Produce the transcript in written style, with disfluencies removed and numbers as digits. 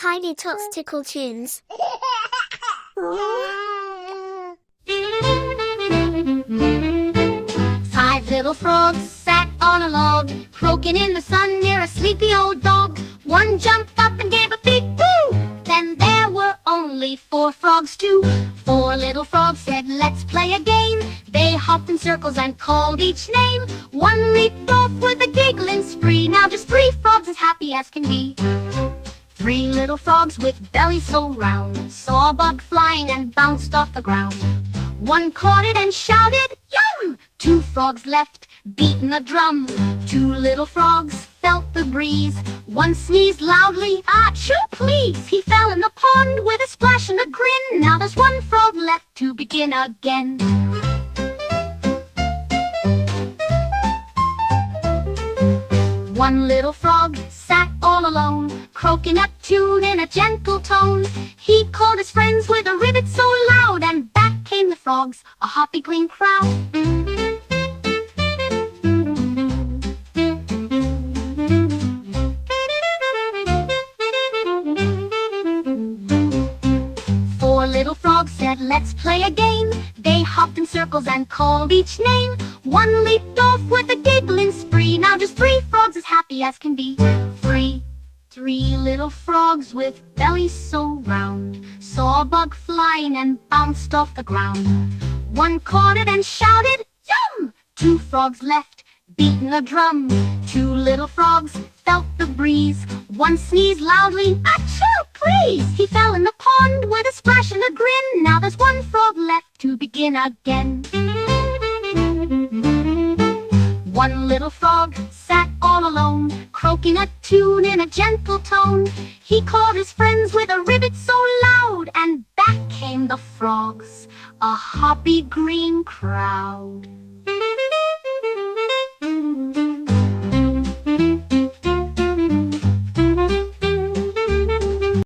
Tiny Tots Tickle Tunes. Five little frogs sat on a log, croaking in the sun near a sleepy old dog. One jumped up and gave a big boo. Then there were only four frogs too. Four little frogs said, "Let's play a game." They hopped in circles and called each name. One leaped off with a giggling spree. Now just three frogs as happy as can be. Three little frogs with bellies so round saw a bug flying and bounced off the ground. One caught it and shouted, "Yum!" Two frogs left, beating a drum. Two little frogs felt the breeze. One sneezed loudly, "Achoo, please!" He fell in the pond with a splash and a grin. Now there's one frog left to begin again. One little frog sat all alone, croaking a tune in a gentle tone. He called his friends with a ribbit so loud, and back came the frogs, a hoppy green crowd. Four little frogs said, "Let's play a game." They hopped in circles and called each name. One leaped off with a giggling spree. Now just three frogs as happy as can be. Three little frogs with bellies so round saw a bug flying and bounced off the ground. One caught it and shouted, "Yum!" Two frogs left, beating a drum. Two little frogs felt the breeze. One sneezed loudly, "Achoo, please!" He fell in the pond with a splash and a grin. Now there's one frog left to begin again. One little frog sat all alone, croaking a tune in a gentle tone. He called his friends with a ribbit so loud, and back came the frogs, a hoppy green crowd.